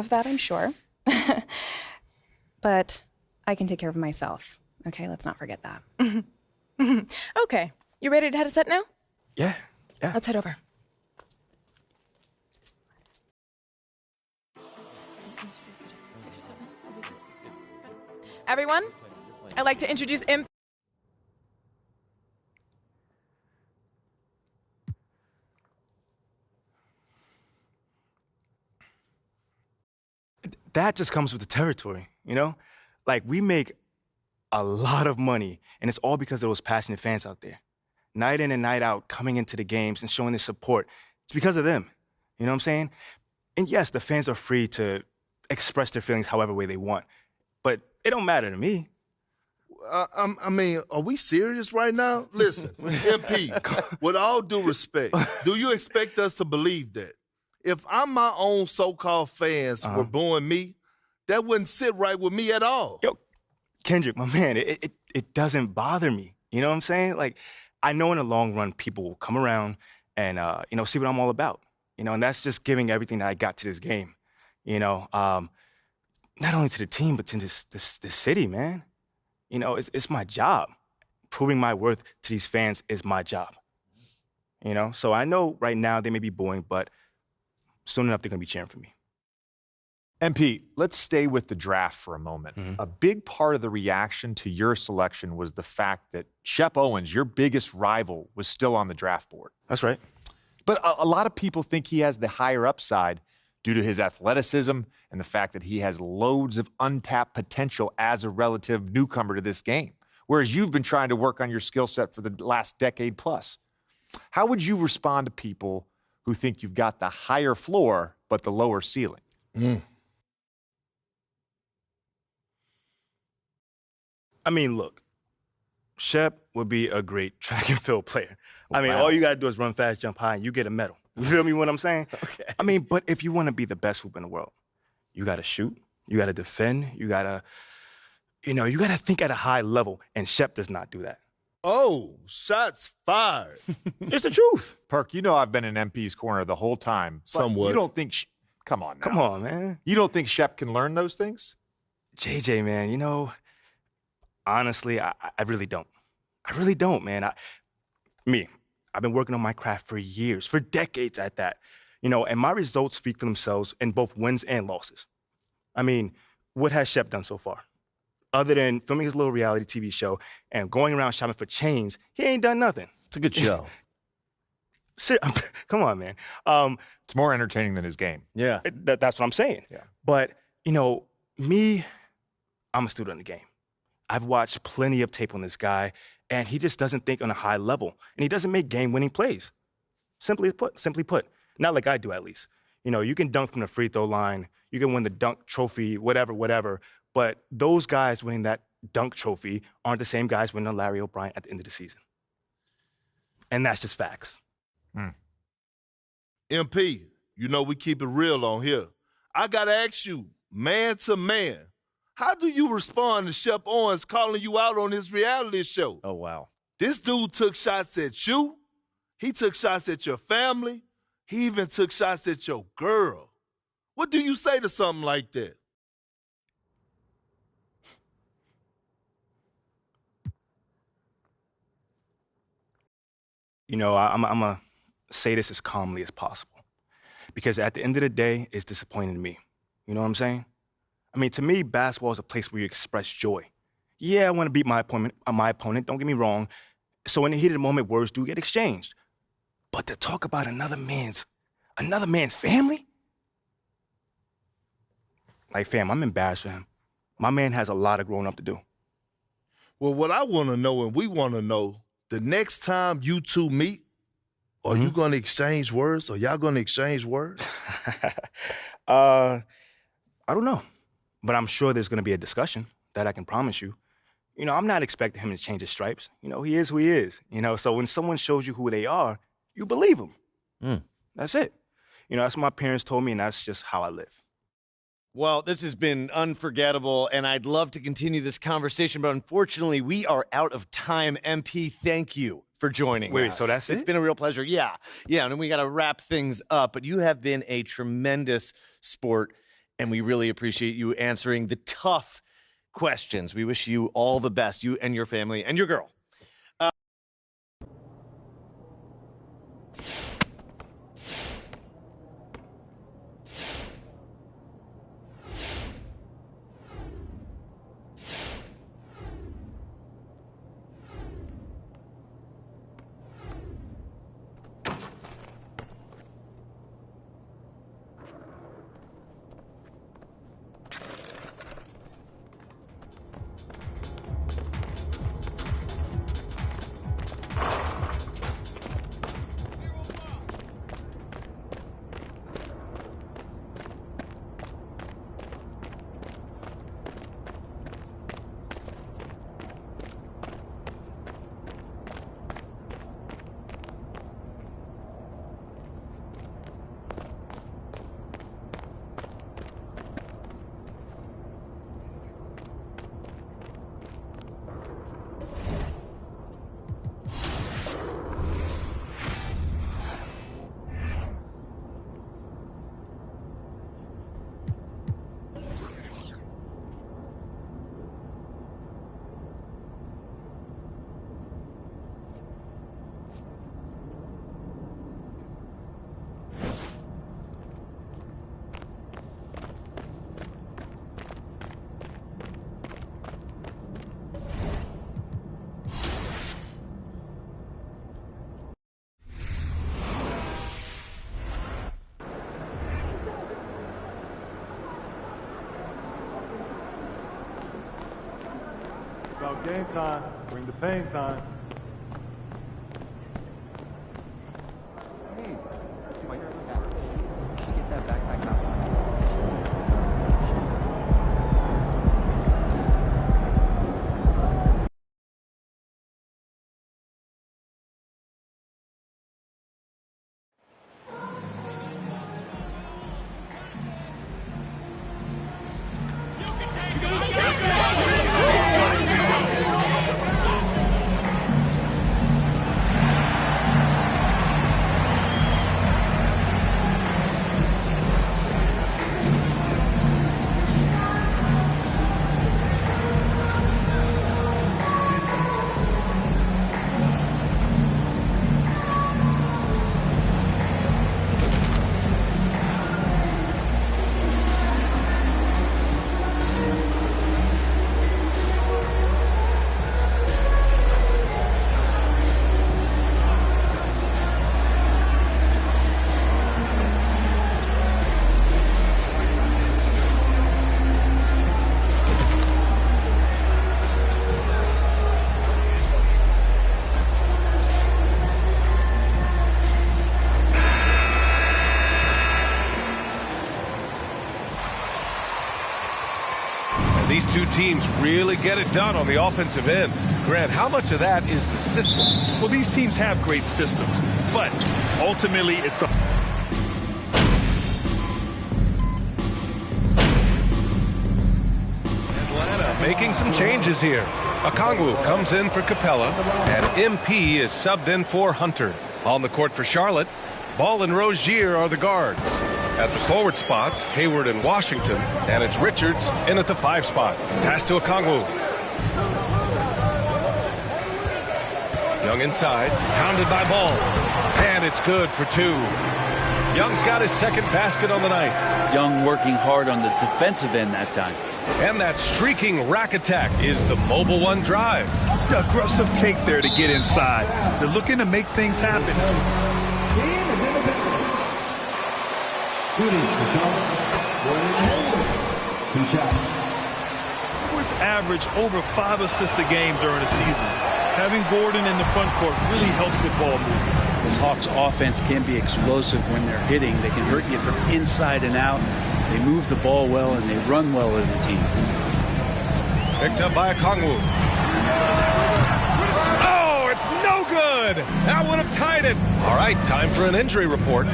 of that, I'm sure. But I can take care of myself. Okay, let's not forget that. Okay. You ready to head a set now? Yeah. Let's head over. Everyone, I'd like to introduce That just comes with the territory, you know? Like, we make a lot of money, and it's all because of those passionate fans out there. Night in and night out, coming into the games and showing their support. It's because of them. You know what I'm saying? And yes, the fans are free to express their feelings however way they want, but it don't matter to me. I mean, are we serious right now? Listen, MP, with all due respect, do you expect us to believe that? If I'm my own so-called fans were booing me, that wouldn't sit right with me at all. Yo, Kendrick, my man, it doesn't bother me. You know what I'm saying? Like, I know in the long run, people will come around and, see what I'm all about. And that's just giving everything that I got to this game. Not only to the team, but to this city, man. It's my job. Proving my worth to these fans is my job. So I know right now they may be booing, but soon enough they're going to be cheering for me. MP, let's stay with the draft for a moment. A big part of the reaction to your selection was the fact that Shep Owens, your biggest rival, was still on the draft board. That's right. But a lot of people think he has the higher upside due to his athleticism and the fact that he has loads of untapped potential as a relative newcomer to this game, whereas you've been trying to work on your skill set for the last decade plus. How would you respond to people who think you've got the higher floor but the lower ceiling? I mean, look, Shep would be a great track and field player. All you got to do is run fast, jump high, and you get a medal. You feel me what I'm saying? Okay. But if you want to be the best hoop in the world, you got to shoot, you got to defend, you got to think at a high level, and Shep does not do that. Oh, shots fired. It's the truth. Perk, I've been in MP's corner the whole time. Somewhat. You don't think come on now. Come on, man. You don't think Shep can learn those things? JJ, man, honestly, I really don't. I really don't, man. I've been working on my craft for years, for decades at that. And my results speak for themselves in both wins and losses. What has Shep done so far? Other than filming his little reality TV show and going around shopping for chains, he ain't done nothing. It's a good show. Come on, man. It's more entertaining than his game. Yeah. That's what I'm saying. Yeah. But, me, I'm a student of the game. I've watched plenty of tape on this guy, and he just doesn't think on a high level, and he doesn't make game-winning plays. Simply put, not like I do at least. You can dunk from the free throw line, you can win the dunk trophy, whatever, but those guys winning that dunk trophy aren't the same guys winning a Larry O'Brien at the end of the season. And that's just facts. MP, we keep it real on here. I got to ask you, man to man, how do you respond to Shep Owens calling you out on his reality show? Oh, wow. This dude took shots at you. He took shots at your family. He even took shots at your girl. What do you say to something like that? I'm going to say this as calmly as possible. Because at the end of the day, it's disappointing to me. You know what I'm saying? To me, basketball is a place where you express joy. Yeah, I want to beat my opponent, don't get me wrong. So in the heat of the moment, words do get exchanged. But to talk about another man's family? Like, fam, I'm embarrassed for him. My man has a lot of growing up to do. Well, what I want to know, and we want to know, the next time you two meet, are you going to exchange words? Are y'all going to exchange words? I don't know. But I'm sure there's going to be a discussion, that I can promise you. I'm not expecting him to change his stripes. He is who he is. So when someone shows you who they are, you believe them. That's it. That's what my parents told me, and that's just how I live. Well, this has been unforgettable, and I'd love to continue this conversation, but unfortunately, we are out of time. MP, thank you for joining us. Wait, so that's it? It's been a real pleasure. Yeah, and then we got to wrap things up, but you have been a tremendous sport and we really appreciate you answering the tough questions. We wish you all the best, you and your family and your girl. About game time. Bring the pain time. Hey, get that backpack out. These two teams really get it done on the offensive end. Grant, how much of that is the system? Well, these teams have great systems, but ultimately it's a... Atlanta making some changes here. Okongwu comes in for Capella, and MP is subbed in for Hunter. On the court for Charlotte, Ball and Rozier are the guards. At the forward spots, Hayward and Washington, and it's Richards in at the 5 spot. Pass to Okongwu. Young inside, pounded by Ball, and it's good for 2. Young's got his second basket on the night. Young working hard on the defensive end that time. And that streaking rack attack is the Mobile One drive. The aggressive take there to get inside. They're looking to make things happen. Edwards averaged over 5 assists a game during the season. Having Gordon in the front court really helps with ball movement. This Hawks offense can be explosive when they're hitting. They can hurt you from inside and out. They move the ball well and they run well as a team. Picked up by Okongwu. Oh, it's no good. That would have tied it. All right, time for an injury report.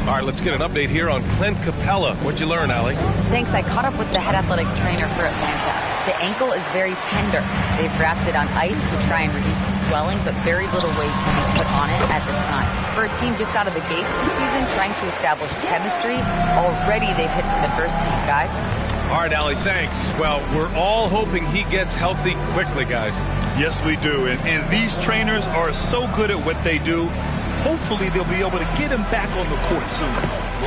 All right, let's get an update here on Clint Capella. What'd you learn, Allie? Thanks. I caught up with the head athletic trainer for Atlanta. The ankle is very tender. They've wrapped it on ice to try and reduce the swelling, but very little weight can be put on it at this time. For a team just out of the gate this season trying to establish chemistry, already they've hit some adversity, guys. All right, Allie, thanks. Well, we're all hoping he gets healthy quickly, guys. Yes, we do. And these trainers are so good at what they do. Hopefully, they'll be able to get him back on the court soon.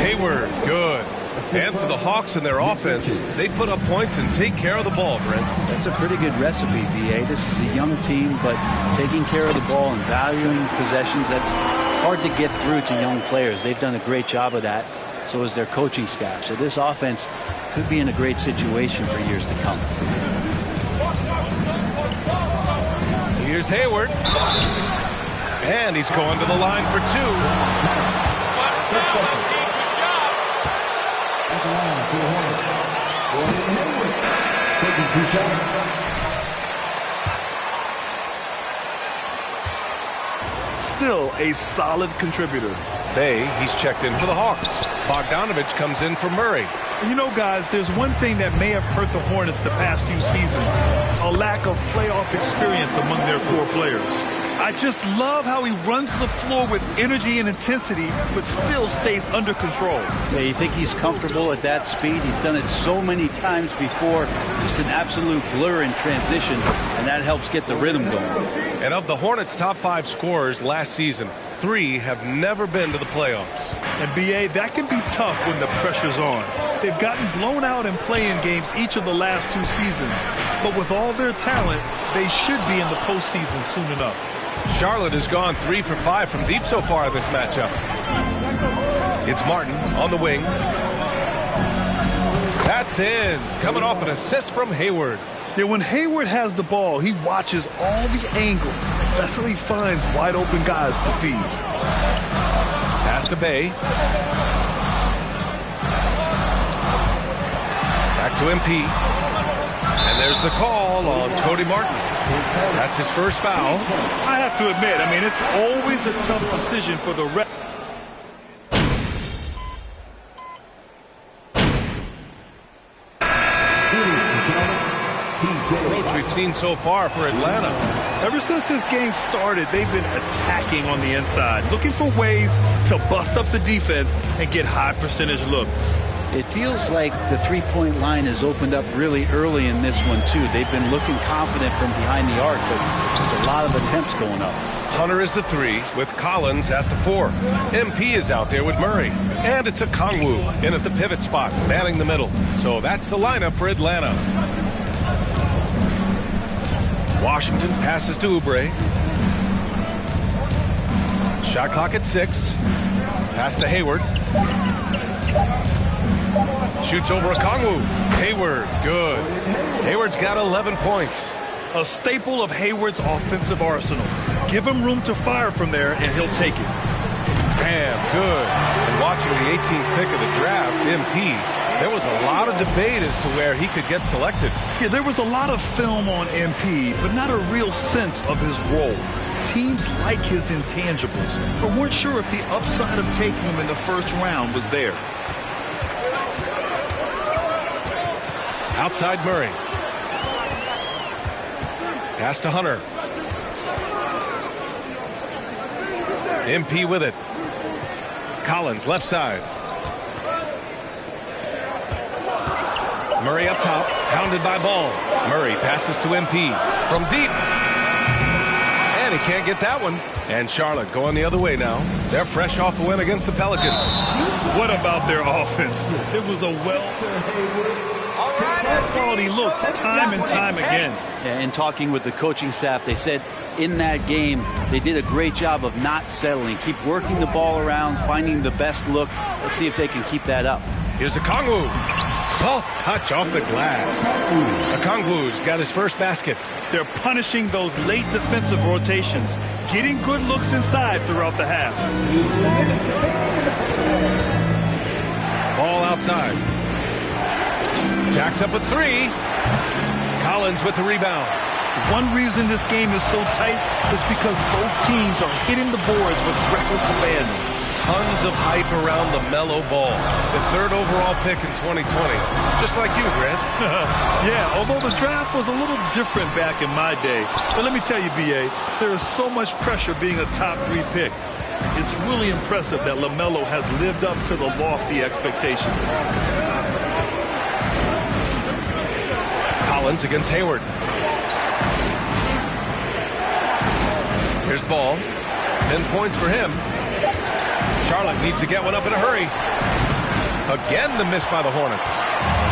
Hayward, good. And for the Hawks and their offense, they put up points and take care of the ball, Brent. That's a pretty good recipe, B.A. This is a young team, but taking care of the ball and valuing possessions, that's hard to get through to young players. They've done a great job of that. So is their coaching staff. So this offense could be in a great situation for years to come. Here's Hayward. And he's going to the line for two. Still a solid contributor. Bay, he's checked in for the Hawks. Bogdanovich comes in for Murray. You know, guys, there's one thing that may have hurt the Hornets the past few seasons, a lack of playoff experience among their core players. I just love how he runs the floor with energy and intensity, but still stays under control. Yeah, you think he's comfortable at that speed? He's done it so many times before. Just an absolute blur in transition, and that helps get the rhythm going. And of the Hornets' top 5 scorers last season, 3 have never been to the playoffs. And B.A., that can be tough when the pressure's on. They've gotten blown out in play-in games each of the last 2 seasons, but with all their talent, they should be in the postseason soon enough. Charlotte has gone 3 for 5 from deep so far in this matchup. It's Martin on the wing. That's in. Coming off an assist from Hayward. Yeah, when Hayward has the ball, he watches all the angles. That's how he finds wide open guys to feed. Pass to Bay. Back to MP. And there's the call on Cody Martin. That's his first foul. I have to admit, I mean, it's always a tough decision for the ref. Approach we've seen so far for Atlanta. Ever since this game started, they've been attacking on the inside, looking for ways to bust up the defense and get high percentage looks. It feels like the three-point line has opened up really early in this one, too. They've been looking confident from behind the arc, but there's a lot of attempts going up. Hunter is the 3 with Collins at the 4. MP is out there with Murray. And it's a Kongwu in at the pivot spot, manning the middle. So that's the lineup for Atlanta. Washington passes to Oubre. Shot clock at 6. Pass to Hayward. Shoots over a Kongwu. Hayward, good. Hayward's got 11 points. A staple of Hayward's offensive arsenal. Give him room to fire from there, and he'll take it. Bam, good. And watching the 18th pick of the draft, MP, there was a lot of debate as to where he could get selected. Yeah, there was a lot of film on MP, but not a real sense of his role. Teams like his intangibles, but weren't sure if the upside of taking him in the first round was there. Outside Murray. Pass to Hunter. MP with it. Collins left side. Murray up top, pounded by Ball. Murray passes to MP from deep. And he can't get that one. And Charlotte going the other way now. They're fresh off a win against the Pelicans. What about their offense? It was a quality looks time and time again. Yeah, in talking with the coaching staff, they said in that game they did a great job of not settling. Keep working the ball around, finding the best look. Let's see if they can keep that up. Here's a Kongwu. Soft touch off the glass. Okongwu's got his first basket. They're punishing those late defensive rotations, getting good looks inside throughout the half. Ball outside. Jacks up at 3. Collins with the rebound. One reason this game is so tight is because both teams are hitting the boards with reckless abandon. tons of hype around LaMelo Ball, the 3rd overall pick in 2020. Just like you, Grant. Yeah, although the draft was a little different back in my day. But let me tell you, B.A., there is so much pressure being a top 3 pick. It's really impressive that LaMelo has lived up to the lofty expectations. Collins against Hayward. Here's Ball. 10 points for him. Charlotte needs to get one up in a hurry. Again, the miss by the Hornets.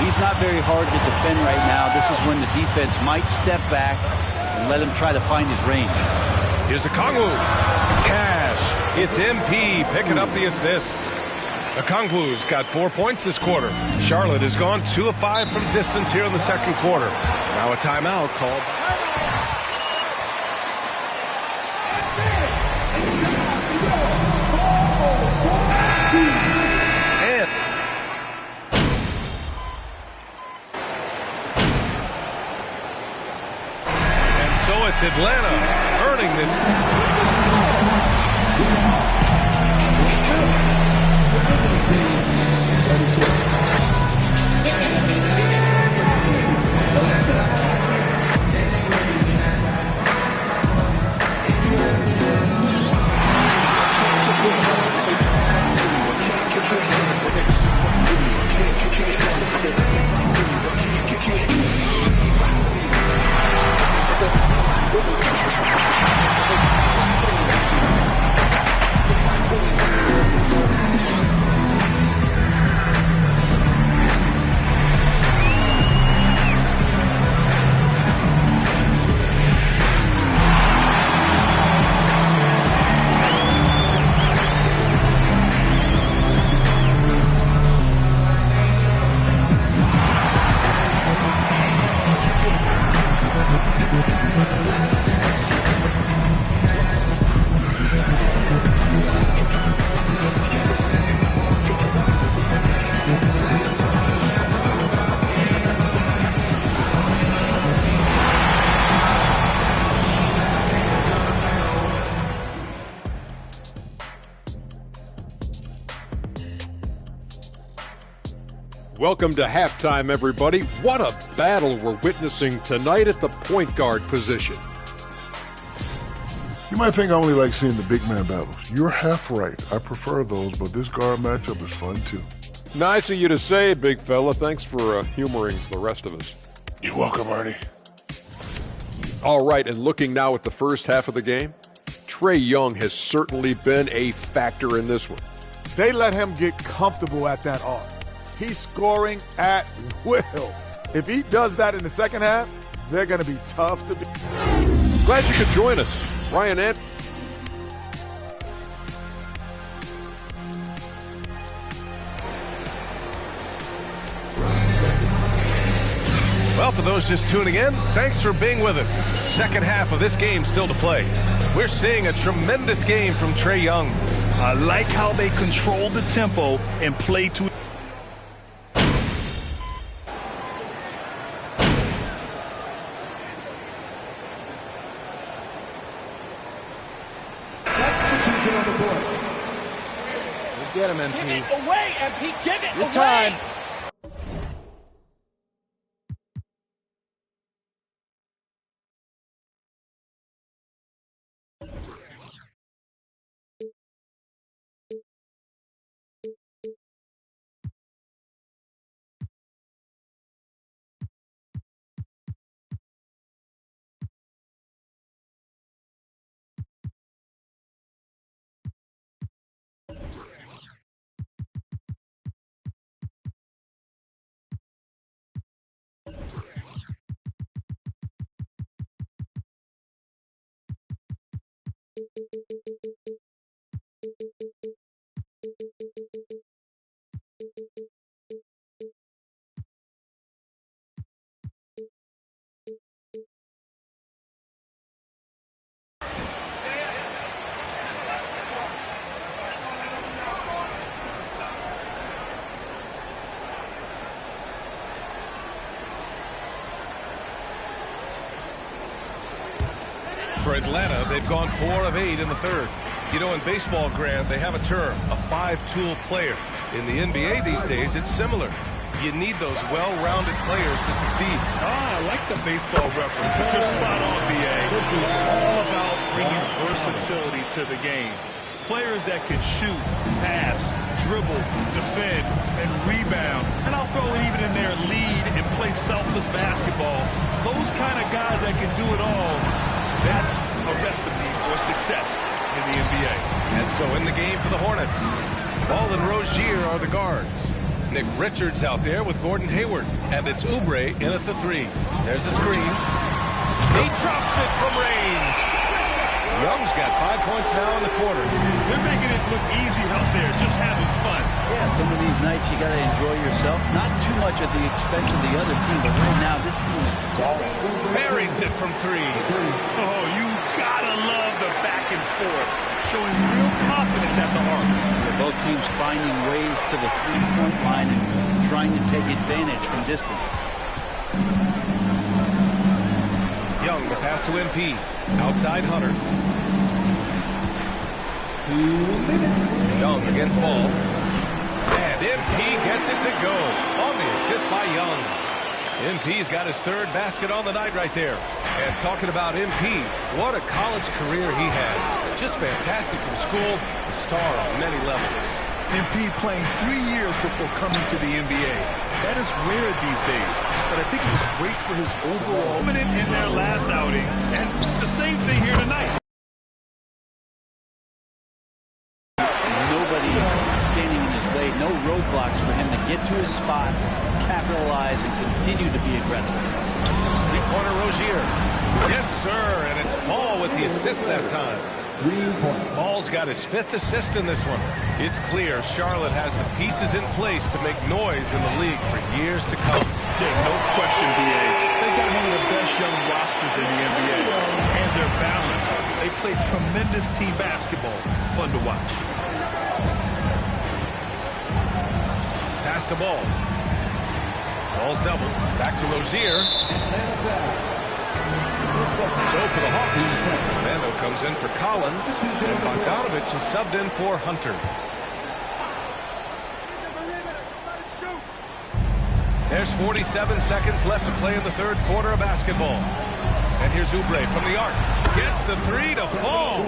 He's not very hard to defend right now. This is when the defense might step back and let him try to find his range. Here's Okongwu. Cash. It's MP picking up the assist. Okongwu's got 4 points this quarter. Charlotte has gone 2 of 5 from distance here in the second quarter. Now a timeout called. And so it's Atlanta earning the... Welcome to halftime, everybody. What a battle we're witnessing tonight at the point guard position. You might think I only like seeing the big man battles. You're half right. I prefer those, but this guard matchup is fun too. Nice of you to say, big fella. Thanks for humoring the rest of us. You're welcome, Ernie. All right, and looking now at the first half of the game, Trae Young has certainly been a factor in this one. They let him get comfortable at that arc. He's scoring at will. If he does that in the second half, they're going to be tough to beat. Glad you could join us. Ryan Ant. Well, for those just tuning in, thanks for being with us. Second half of this game still to play. We're seeing a tremendous game from Trae Young. I like how they control the tempo and play to... Get him, MP. Give it away, MP. Give it Your away. time. For Atlanta, they've gone 4 of 8 in the third. You know, in baseball, Grant, they have a term, a five-tool player. In the NBA these days, it's similar. You need those well-rounded players to succeed. I like the baseball reference. You're spot on, B.A. It's all about bringing versatility to the game. Players that can shoot, pass, dribble, defend, and rebound. And I'll throw it even in there, lead and play selfless basketball. Those kind of guys that can do it all, that's a recipe for success in the NBA. And so in the game for the Hornets, Ball and Rozier are the guards. Nick Richards out there with Gordon Hayward. And it's Oubre in at the 3. There's a screen. He drops it from range. Young's got 5 points now in the quarter. They're making it look easy out there, just having fun. Yeah, some of these nights you got to enjoy yourself. Not too much at the expense of the other team, but right now this team is balling. Buries it from 3. Oh, you gotta love the back and forth, showing real confidence at the arc. Both teams finding ways to the three-point line and trying to take advantage from distance. Young, the pass to MP. Outside Hunter. Young against Ball. And MP gets it to go on the assist by Young. MP's got his 3rd basket on the night right there. And talking about MP, what a college career he had. Just fantastic in school, a star on many levels. MP playing 3 years before coming to the NBA. That is rare these days, but I think it's great for his overall dominant in their last outing, and the same thing here tonight. Nobody standing in his way, no roadblocks for him to get to his spot, capitalize, and continue to be aggressive. Three-pointer Rozier. Yes, sir, and it's Ball with the assist that time. 3 points. Ball's got his 5th assist in this one. It's clear Charlotte has the pieces in place to make noise in the league for years to come. Yeah, no question, B.A. They've got one of the best young rosters in the NBA. And they're balanced. They play tremendous team basketball. Fun to watch. Pass to Ball. Ball's double. Back to Rozier. So for the Hawks, Fernando comes in for Collins, and Bogdanovich is subbed in for Hunter. There's 47 seconds left to play in the 3rd quarter of basketball. And here's Oubre from the arc. Gets the 3 to fall.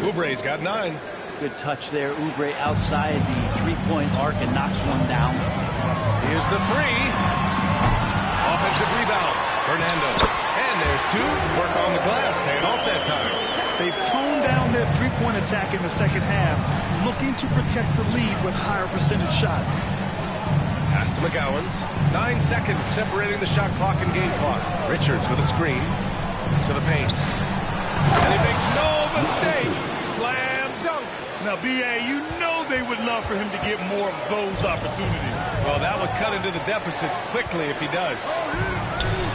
Oubre's got 9. Good touch there. Oubre outside the 3-point arc and knocks one down. Here's the 3. Offensive rebound. Fernando. And there's 2. Work on the glass, paying off that time. They've toned down their 3-point attack in the second half, looking to protect the lead with higher percentage shots. Pass to McGowan's. 9 seconds separating the shot clock and game clock. Richards with a screen to the paint. And he makes no mistake. Slam dunk. Now, B.A., you know they would love for him to get more of those opportunities. Well, that would cut into the deficit quickly if he does.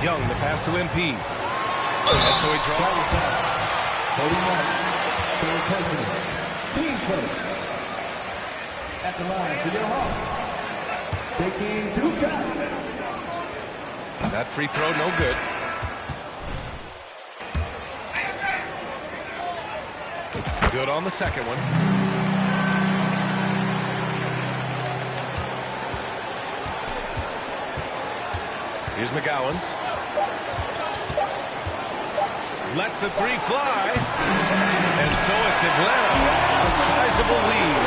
Young, the pass to MP. That's the way he draws the time. 41. Team first. At the line for your Hawks. Taking 2 shots. That free throw, no good. Good on the second one. Here's McGowan's. Lets the 3 fly. And so it's Atlanta. A sizable lead.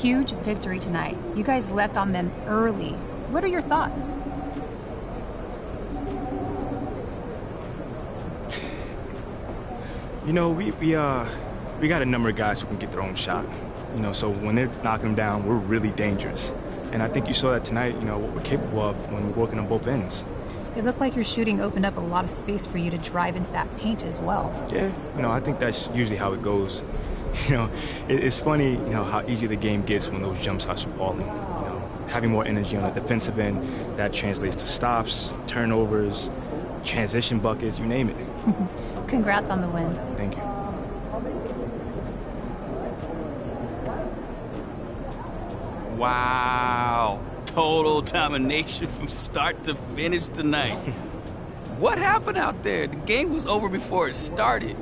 huge victory tonight. You guys left on them early. What are your thoughts? You know, we got a number of guys who can get their own shot. You know, so when they're knocking them down, we're really dangerous. And I think you saw that tonight, you know, what we're capable of when we're working on both ends. It looked like your shooting opened up a lot of space for you to drive into that paint as well. Yeah, you know, I think that's usually how it goes. You know, it's funny, you know, how easy the game gets when those jump shots are falling. You know, having more energy on the defensive end, that translates to stops, turnovers, transition buckets, you name it. Congrats on the win. Thank you. Wow. Total domination from start to finish tonight. What happened out there? The game was over before it started.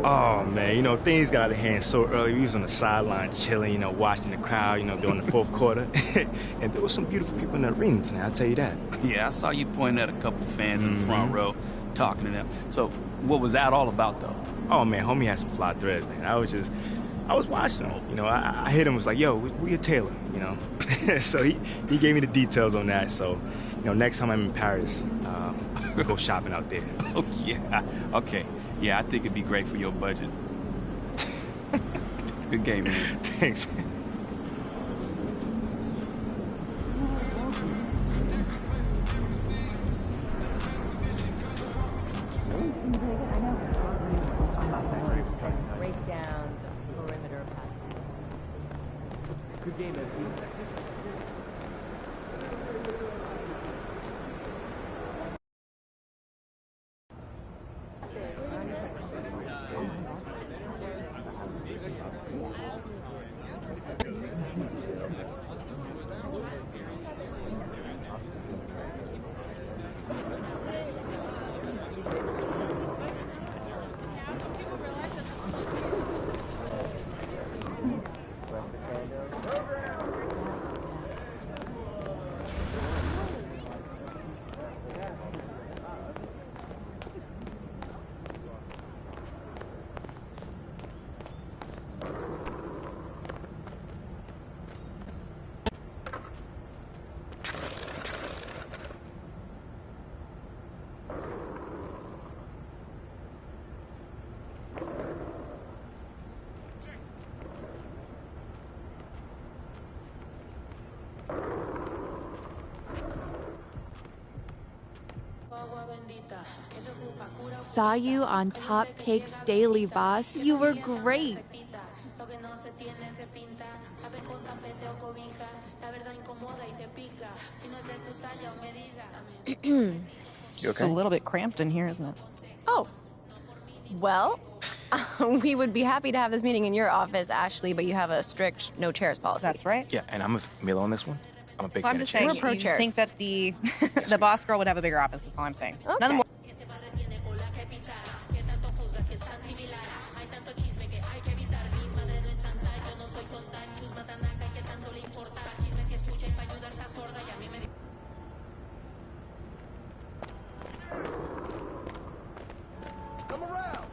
Oh, man, you know, things got out of hand so early. We was on the sideline chilling, you know, watching the crowd, you know, during the fourth quarter. And there was some beautiful people in the arena tonight, I'll tell you that. Yeah, I saw you pointing at a couple fans in the front row, talking to them. So what was that all about, though? Oh, man, homie had some fly threads, man. I was watching him. You know, I hit him, was like, yo, we a tailor, you know? So he gave me the details on that. So, you know, next time I'm in Paris, we'll go shopping out there. Oh, yeah. Okay. Yeah, I think it'd be great for your budget. Good game, man. Thanks. Break down the perimeter pass. Good game, Saw you on Top Takes Daily, boss. You were great. You okay? It's a little bit cramped in here, isn't it? Oh, well, we would be happy to have this meeting in your office, Ashley, but you have a strict no chairs policy. That's right. Yeah, and I'm a Milo on this one. I'm a big Well, fan I'm of just chairs. saying, We're pro you chairs. think that the the boss girl would have a bigger office. That's all I'm saying. Okay. Nothing more. Come around.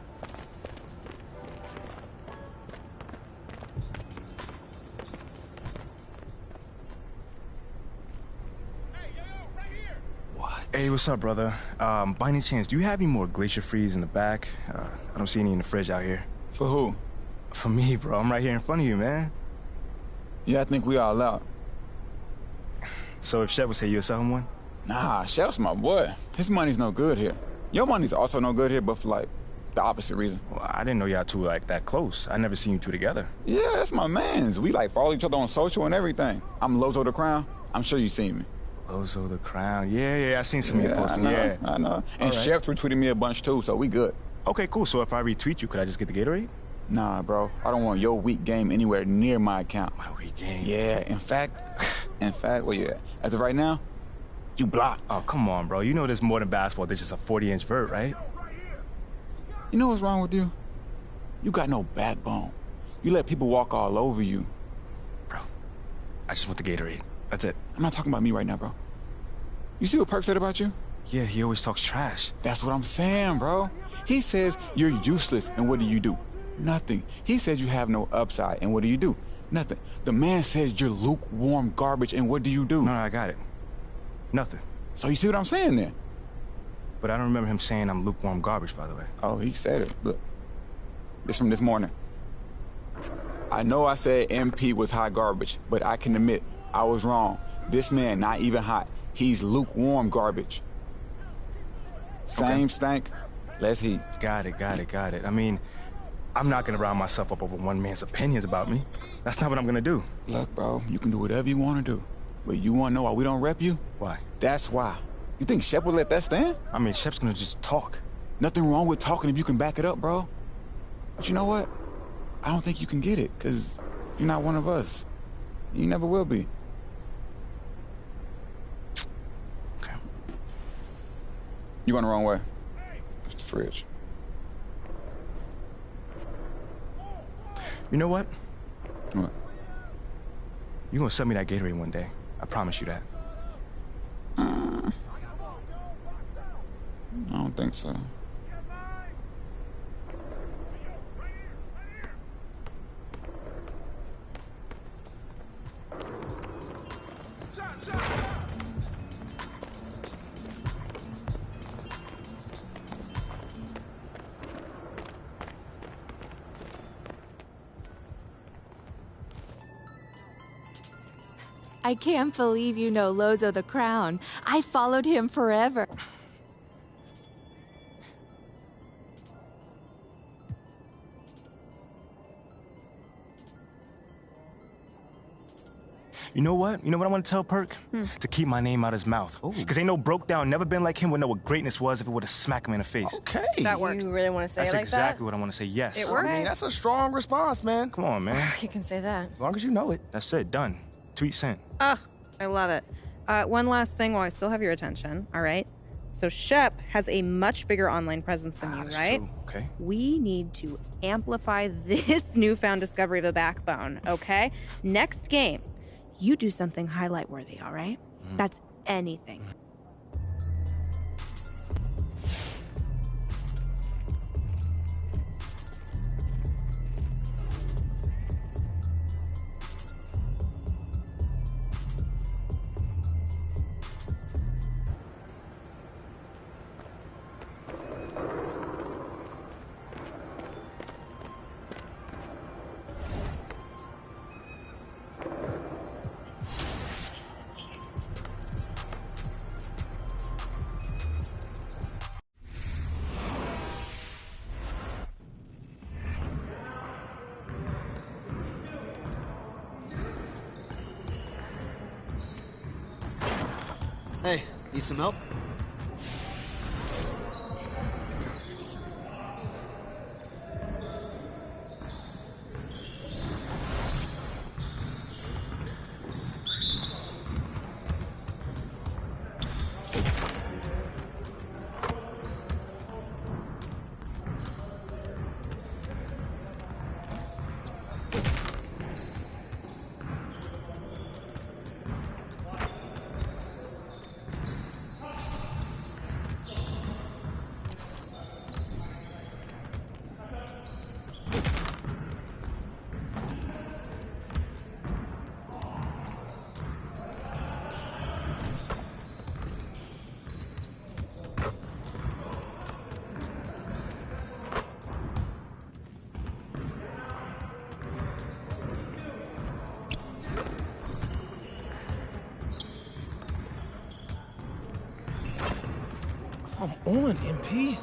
Hey, what's up, brother? By any chance, do you have any more Glacier Freeze in the back? I don't see any in the fridge out here. For who? For me, bro. I'm right here in front of you, man. Yeah, I think we all out. So if Shep would say you're selling one? Nah, Shep's my boy. His money's no good here. Your money's also no good here, but for, like, the opposite reason. Well, I didn't know y'all two were, like, that close. I never seen you two together. Yeah, that's my mans. We, like, follow each other on social and everything. I'm Lozo the Crown. I'm sure you seen me. Lozo the Crown. Yeah, I seen some of your posting. Yeah, I know. And Shep retweeted me a bunch, too, so we good. Okay, cool. So if I retweet you, could I just get the Gatorade? Nah, bro. I don't want your weak game anywhere near my account. My weak game? Yeah, in fact, where you at? As of right now, you blocked. Oh, come on, bro. You know there's more than basketball. There's just a 40-inch vert, right? You know what's wrong with you? You got no backbone. You let people walk all over you. Bro, I just want the Gatorade. That's it. I'm not talking about me right now, bro. You see what Perk said about you? Yeah, he always talks trash. That's what I'm saying, bro. He says you're useless, and what do? Nothing. He says you have no upside, and what do? Nothing. The man says you're lukewarm garbage, and what do? No, I got it. Nothing. So you see what I'm saying then? But I don't remember him saying I'm lukewarm garbage, by the way. Oh, he said it. Look. This from this morning. I know I said MP was hot garbage, but I can admit I was wrong. This man not even hot. He's lukewarm garbage. Same stank, less heat. Got it. I mean, I'm not gonna round myself up over one man's opinions about me. That's not what I'm gonna do. Look, bro, you can do whatever you want to do. But you want to know why we don't rep you? Why? That's why. You think Shep would let that stand? I mean, Shep's gonna just talk. Nothing wrong with talking if you can back it up, bro. But you know what? I don't think you can get it, because you're not one of us. You never will be. Okay. You going the wrong way. It's the fridge. You know what? What? You're gonna sell me that Gatorade one day. I promise you that. I don't think so. I can't believe you know Lozo the Crown. I followed him forever. You know what? You know what I want to tell Perk? To keep my name out his mouth. Because ain't no broke down, never been like him would know what greatness was if it would have smacked him in the face. Okay. That works. You really want to say That's it like exactly what I want to say, yes. It works? I mean, that's a strong response, man. Come on, man. You can say that. As long as you know it. That's it, done. Tweet sent. Ugh, I love it. One last thing while I still have your attention, all right? So Shep has a much bigger online presence than you, right? True. Okay. We need to amplify this newfound discovery of a backbone, okay? Next game, you do something highlight worthy, all right? That's anything. Hey, need some help? Come on, MP.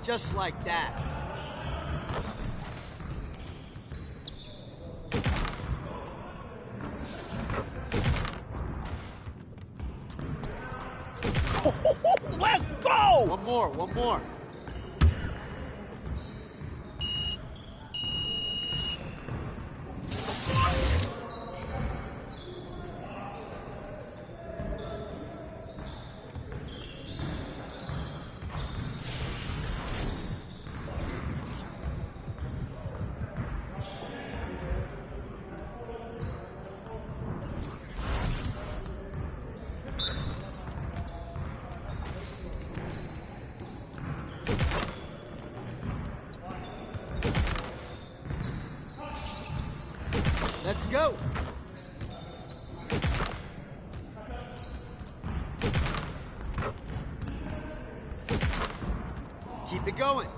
Just like that. Let's go! One more. Let's go. Keep it going.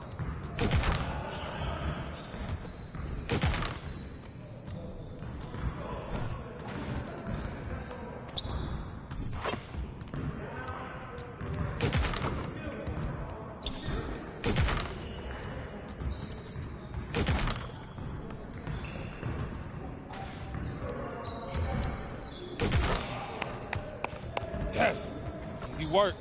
Yes. Easy work.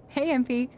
Hey, MP.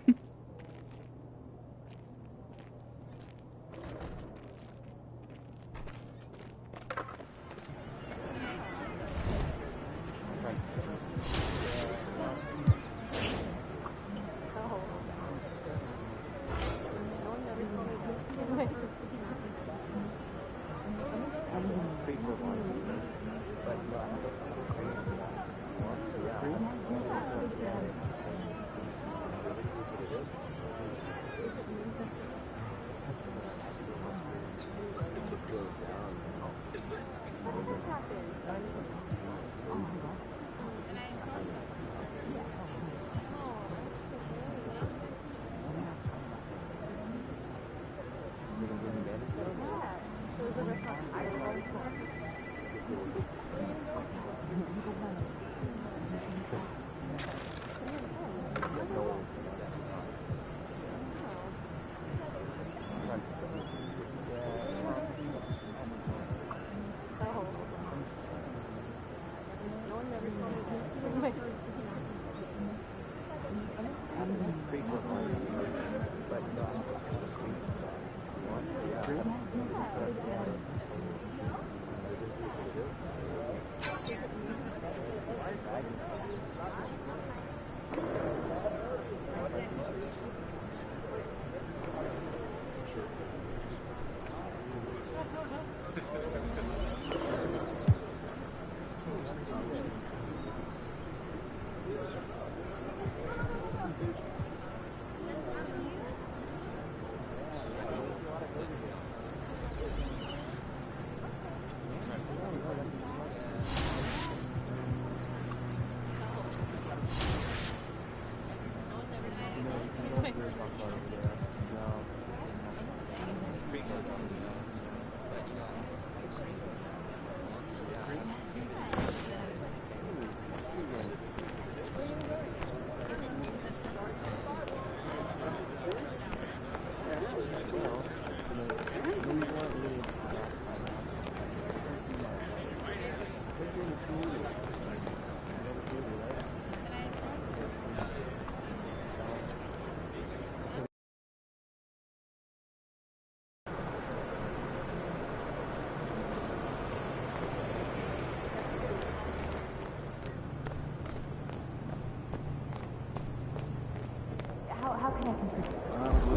How can I contribute? I want to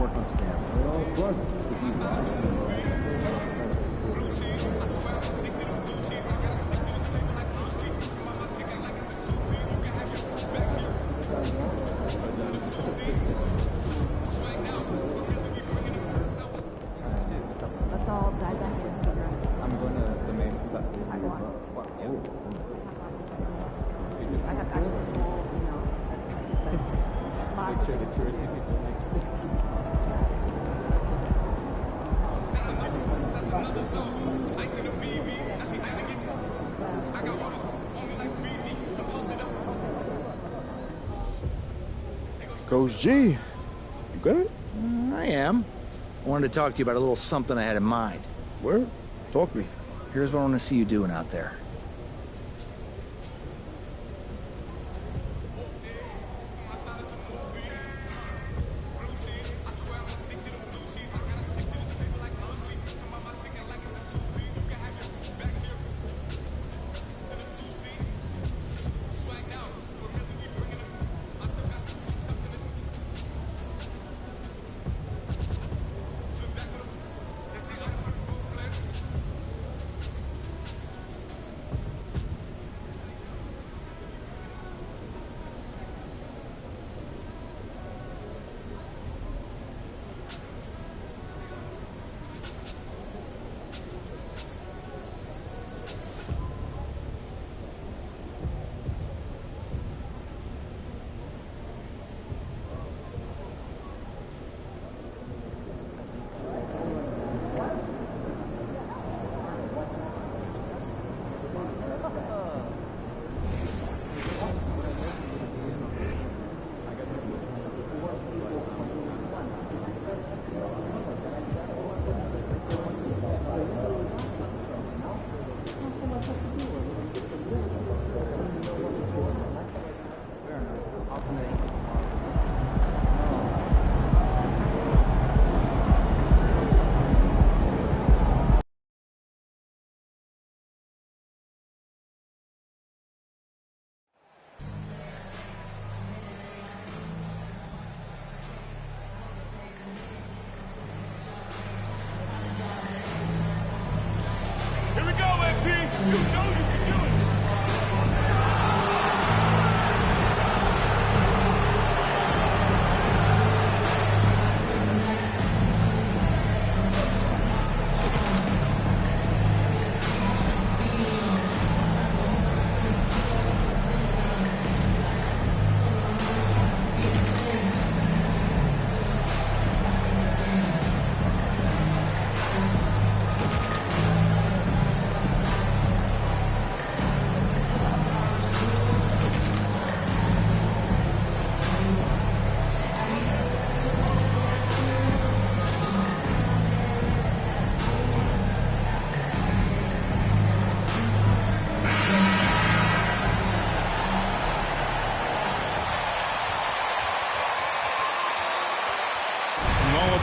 work on Let's all dive back in. I'm going to the main platform. I have actually a whole, make sure the touristy people Coach G, you good? I am. I wanted to talk to you about a little something I had in mind. Where? Talk to me. Here's what I want to see you doing out there.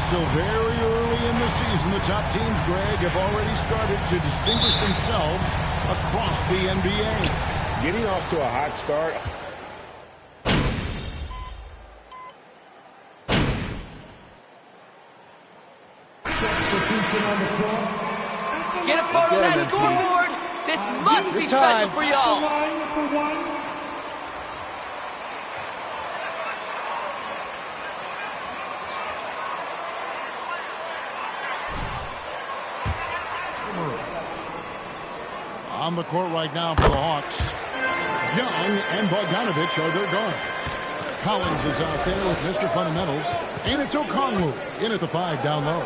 Still very early in the season, the top teams, Greg, have already started to distinguish themselves across the NBA. Getting off to a hot start. Get a part of that scoreboard. This must be special for y'all. On the court right now for the Hawks. Young and Bogdanovich are their guards. Collins is out there with Mr. Fundamentals. And it's Okongwu in at the 5 down low.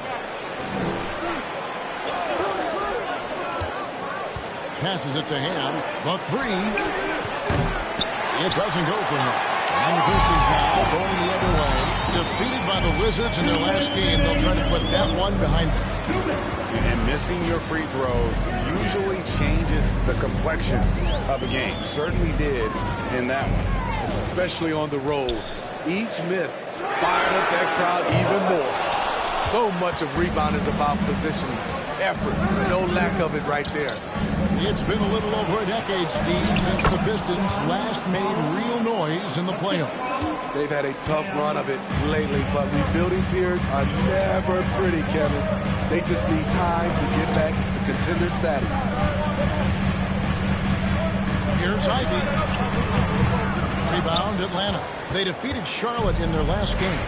Passes it to Ham. The 3. It doesn't go for him. And the Pistons now going the other way. Defeated by the Wizards in their last game. They'll try to put that one behind them. And missing your free throws usually changes the complexion of a game. Certainly did in that one. Especially on the road. Each miss fired up that crowd even more. So much of rebound is about positioning. Effort. No lack of it right there. It's been a little over a decade, Steve, since the Pistons last made real noise in the playoffs. They've had a tough run of it lately, but rebuilding periods are never pretty, Kevin. They just need time to get back to contender status. Here's Ivy. Rebound, Atlanta. They defeated Charlotte in their last game.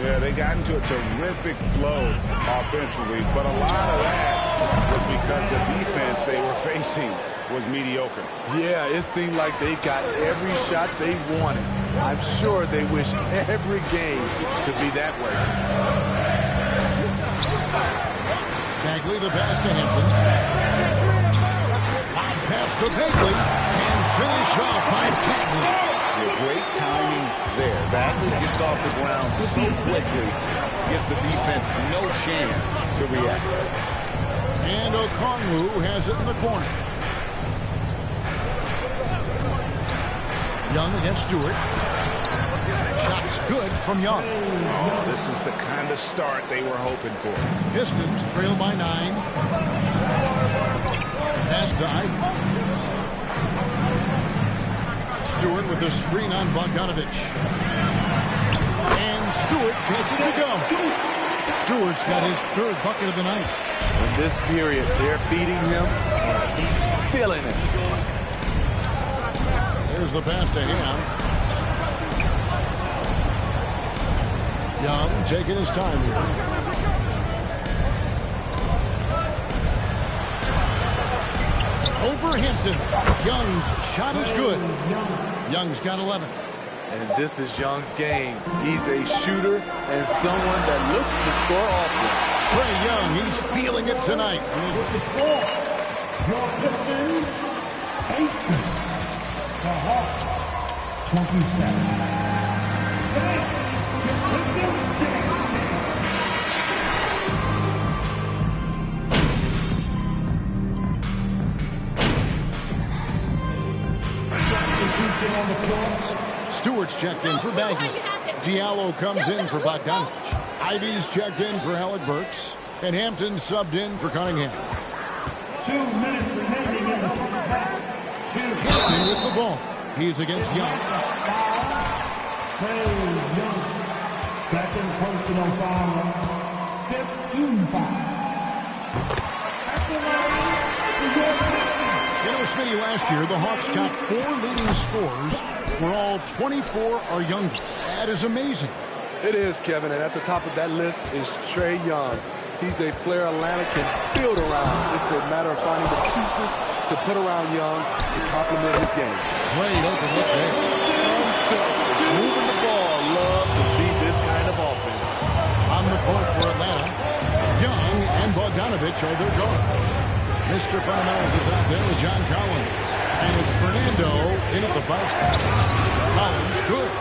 Yeah, they got into a terrific flow offensively, but a lot of that was because the defense they were facing was mediocre. Yeah, it seemed like they got every shot they wanted. I'm sure they wish every game could be that way. Bagley, the pass to Hampton. Lob pass to Bagley, and finish off by Bagley. Great timing there. Bagley gets off the ground so quickly, gives the defense no chance to react. And Okongwu has it in the corner. Young against Stewart. Shots good from Young. Oh, this is the kind of start they were hoping for. Pistons trail by 9. Pass to Ivy. Stewart with the screen on Bogdanovich. And Stewart gets it to go. Stewart's got his 3rd bucket of the night. In this period, they're beating him, and he's feeling it. There's the pass to Ham. Young taking his time here. Over Hampton. Young's shot is good. Young's got 11. And this is Young's game. He's a shooter and someone that looks to score often. Trae Young, he's feeling it tonight. With the score, your Pistons 18, the Hawks 27. Your Pistons dance team. On the floor. Stewart's checked in for Bagley. Diallo comes in for Bogdanovich. Ivy's checked in for Alec Burks. And Hampton subbed in for Cunningham. 2 minutes remaining in the first half. Hampton with the ball. He's against Young. Trae Young. Second personal foul. 15 foul. You know, Smitty, last year, the Hawks' top 4 leading scorers were all 24 or younger. That is amazing. It is, Kevin, and at the top of that list is Trae Young. He's a player Atlanta can build around. It's a matter of finding the pieces to put around Young to complement his game. Great open look there. Unselfish, moving the ball. Love to see this kind of offense. On the court for Atlanta, Young and Bogdanovich are their guards. Mr. Fundamentals is out there with John Collins. And it's Fernando in at the foul spot. Collins, good.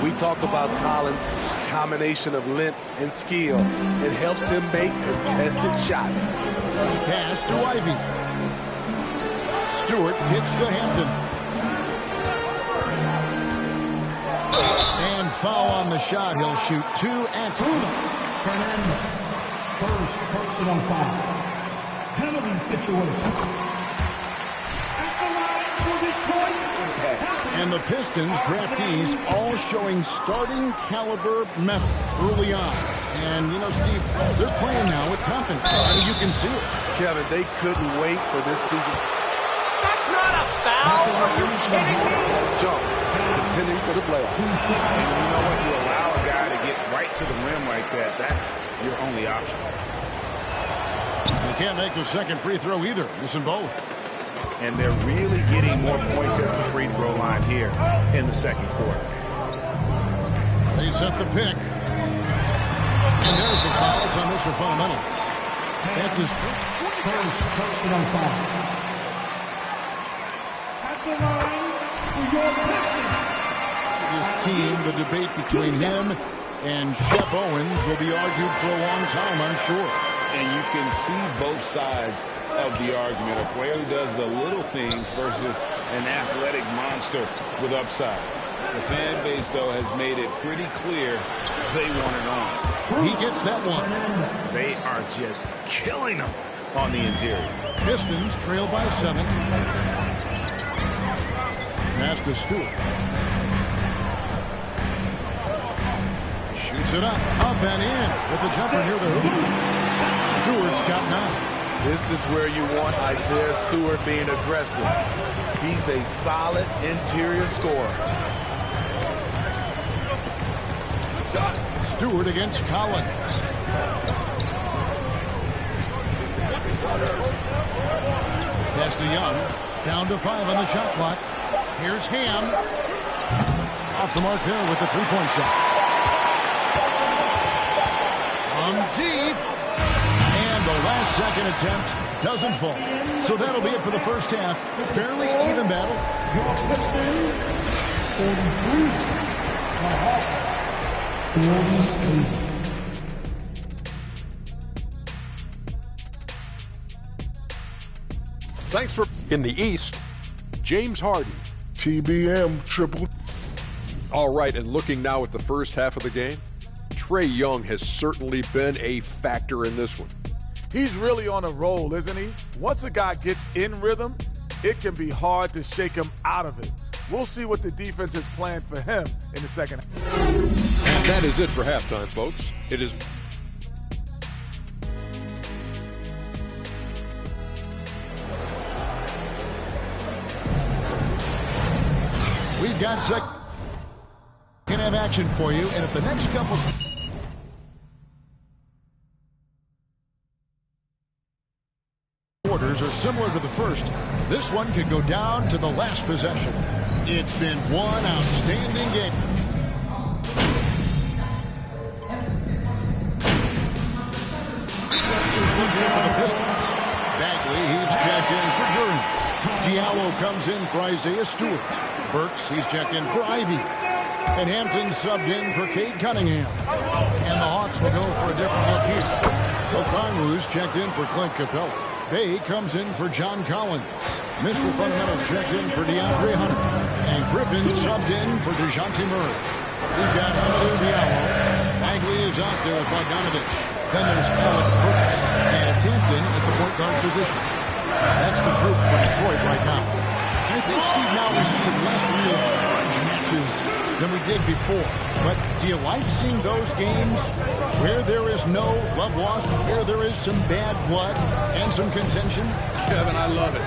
We talk about Collins' combination of length and skill. It helps him make contested shots. Pass to Ivy. Stewart kicks to Hampton. And foul on the shot. He'll shoot 2 at Fernando. First personal foul. Penalty situation. At the line for Detroit. And the Pistons draftees all showing starting caliber metal early on. And, you know, Steve, they're playing now with confidence. I mean, you can see it. Kevin, they couldn't wait for this season. That's not a foul. Are you kidding me? Jump, contending for the playoffs. And you know what? You allow a guy to get right to the rim like that. That's your only option. You can't make the second free throw either. Missing both. And they're really getting more points at the free throw line here in the second quarter. They set the pick. And there's the foul. It's on Mr. Fundamentals. That's his first personal foul. At the line for your This team, the debate between him and Shep Owens will be argued for a long time, I'm sure. And you can see both sides of the argument. A player who does the little things versus an athletic monster with upside. The fan base, though, has made it pretty clear they want it on. He gets that one. They are just killing them on the interior. Pistons trail by 7. Pass to Stewart. Shoots it up and in with the jumper near the hoop. Stewart's got 9. This is where you want Isaiah Stewart being aggressive. He's a solid interior scorer. Stewart against Collins. Pass to Young. Down to 5 on the shot clock. Here's Ham. Off the mark there with the three-point shot. From deep. And the last second attempt doesn't fall. So that'll be it for the first half. Fairly even battle. Thanks for in the East, James Harden. TBM triple. All right, and looking now at the first half of the game, Trae Young has certainly been a factor in this one. He's really on a roll, isn't he? Once a guy gets in rhythm, it can be hard to shake him out of it. We'll see what the defense has planned for him in the second half. And that is it for halftime, folks. It is. We've got second half action for you, and if the next couple quarters are similar to the first, this one could go down to the last possession. It's been one outstanding game. For the Pistons, Bagley, he's checked in for Durant. Yall comes in for Isaiah Stewart. Burks, he's checked in for Ivy. And Hampton subbed in for Cade Cunningham. And the Hawks will go for a different look here. Okongwu's checked in for Clint Capella. Bay comes in for John Collins. Mr. Fundamentals checked in for DeAndre Hunter. And Griffin subbed in for DeJounte Murray. We've got Amadou Diallo. Bagley is out there with Bogdanovich. Then there's Alec Burks. And it's Hampton at the point guard position. That's the group for Detroit right now. I think, Steve, now we see less real crunch matches than we did before. But do you like seeing those games where there is no love lost, where there is some bad blood and some contention? Kevin, I love it.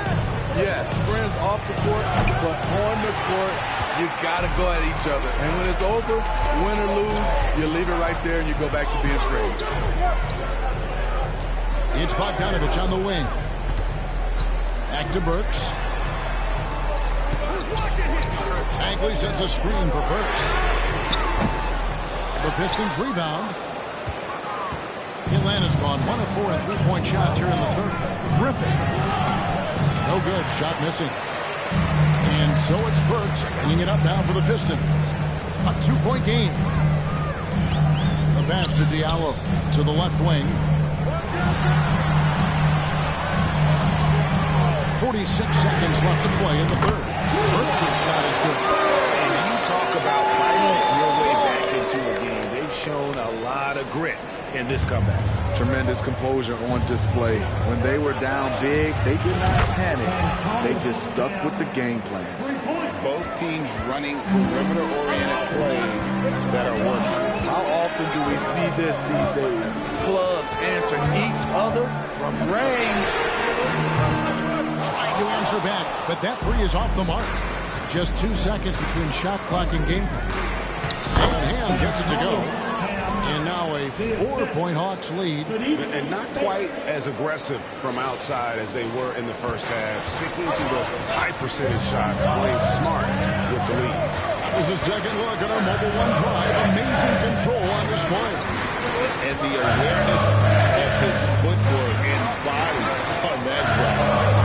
Yes, friends off the court, but on the court, you got to go at each other. And when it's over, win or lose, you leave it right there and you go back to being friends. It's Bogdanovich on the wing. Back to Burks. Bagley sets a screen for Burks. The Pistons rebound. Atlanta's gone 1 of 4 in three-point shots here in the third. Griffin. No good. Shot missing. And so it's Burks bringing it up now for the Pistons. A 2-point game. The pass to Diallo to the left wing. 46 seconds left to play in the third. Burks' shot is good. And you talk about fighting your way back into a game. They've shown a lot of grit in this comeback. Tremendous composure on display. When they were down big, they did not panic. They just stuck with the game plan. Both teams running perimeter-oriented plays that are working. How often do we see this these days? Clubs answering each other from range. Trying to answer back, but that three is off the mark. Just 2 seconds between shot clock and game clock. And Ham gets it to go. And now a 4-point Hawks lead. And not quite as aggressive from outside as they were in the first half. Sticking to the high percentage shots, playing smart with the lead. That was a second look at our mobile one drive. Amazing control on display. And the awareness of his footwork and body on that drive.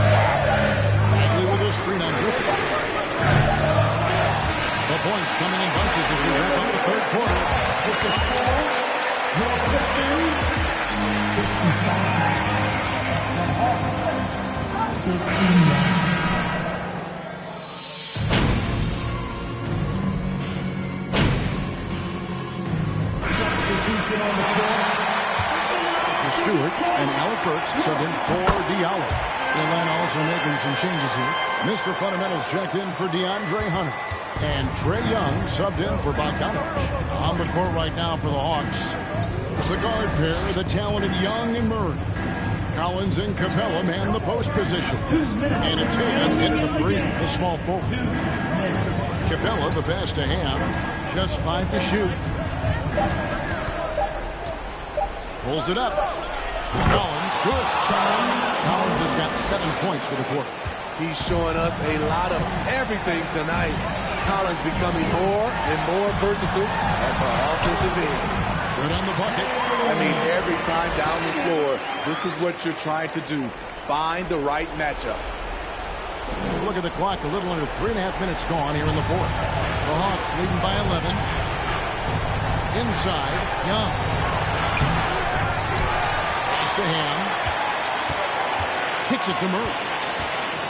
Bagley with a screen on Griffin. The points coming in bunches as we wrap up the third quarter. With the score, your victory, 65. The Hawks, 69. Substitution on the court. For Stewart and Alec Burks subbed in for Yall. Atlanta also making some changes here. Mr. Fundamentals checked in for DeAndre Hunter. And Trae Young subbed in for Bogdanovich. On the court right now for the Hawks. The guard pair, the talented Young and Murray. Collins and Capella man the post position. And it's Ham into the three, the small forward. Capella the pass to Ham. Just 5 to shoot. Pulls it up. Collins, good. Collins has got 7 points for the quarter. He's showing us a lot of everything tonight. Collins becoming more and more versatile at the offensive end. Good on the bucket. I mean, every time down the floor, this is what you're trying to do. Find the right matchup. Look at the clock. A little under 3.5 minutes gone here in the fourth. The Hawks leading by 11. Inside, Young. Pass to Ham. Kicks it to Murray.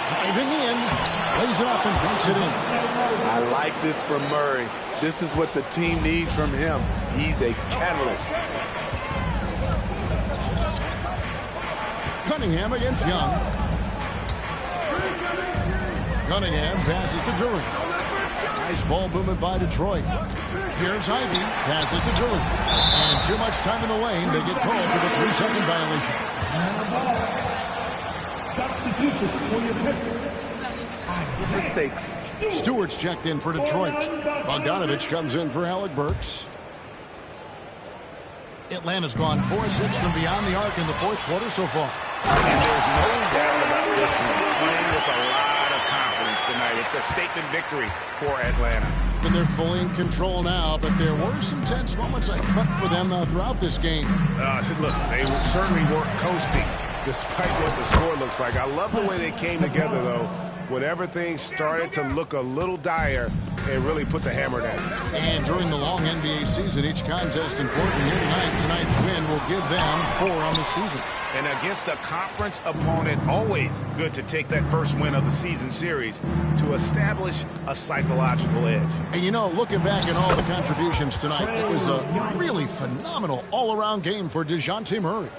Driving in, plays it up and banks it in. I like this from Murray. This is what the team needs from him. He's a catalyst. Cunningham against Young. Cunningham passes to Drury. Nice ball movement by Detroit. Here's Ivy, passes to Drury. And too much time in the lane. They get called for the 3-second violation. Substitution for your Pistons. Mistakes. Stewart's checked in for Detroit. Bogdanovich comes in for Alec Burks. Atlanta's gone 4-6 from beyond the arc in the fourth quarter so far. And there's no doubt about this one. Playing with a lot of confidence tonight. It's a statement victory for Atlanta. And they're fully in control now, but there were some tense moments, I thought, for them throughout this game. Listen, they certainly weren't coasting, despite what the score looks like. I love the way they came together, though, whenever things started to look a little dire and really put the hammer down. And during the long NBA season, each contest important here tonight. Tonight's win will give them 4 on the season. And against a conference opponent, always good to take that first win of the season series to establish a psychological edge. And, you know, looking back at all the contributions tonight, it was a really phenomenal all-around game for DeJounte Murray.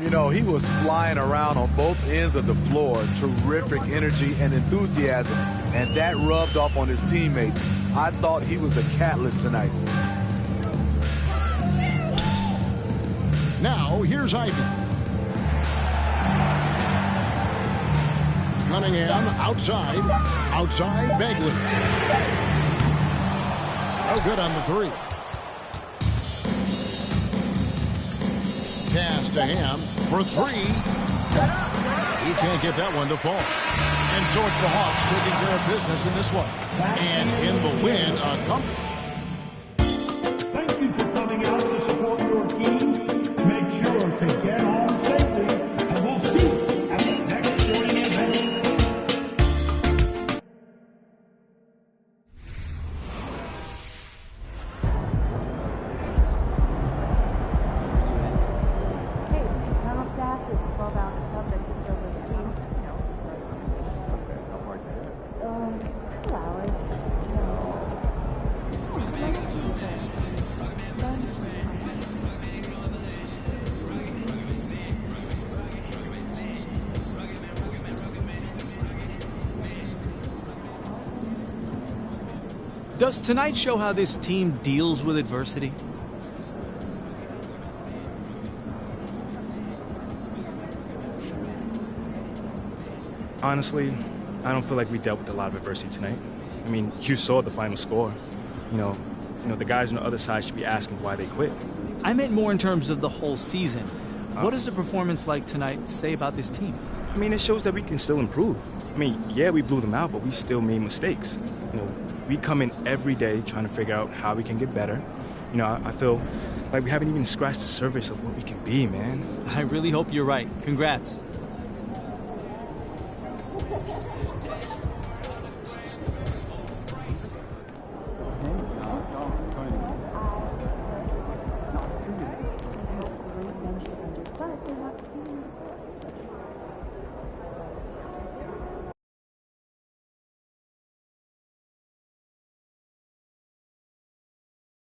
You know, he was flying around on both ends of the floor. Terrific energy and enthusiasm. And that rubbed off on his teammates. I thought he was a catalyst tonight. Now, here's Ivy. Cunningham outside. Outside, Bagley. Oh, good on the 3. Pass to Ham for 3. He can't get that one to fall. And so it's the Hawks taking care of business in this one. And in the win, a comfort. Thank you for coming out to support your team. Make sure to get home safely, and we'll see you at the next sporting event. Does tonight show how this team deals with adversity? Honestly, I don't feel like we dealt with a lot of adversity tonight. I mean, you saw the final score. You know, the guys on the other side should be asking why they quit. I meant more in terms of the whole season. What does a performance like tonight say about this team? I mean, it shows that we can still improve. I mean, yeah, we blew them out, but we still made mistakes. You know, we come in every day trying to figure out how we can get better. You know, I feel like we haven't even scratched the surface of what we can be, man. I really hope you're right. Congrats.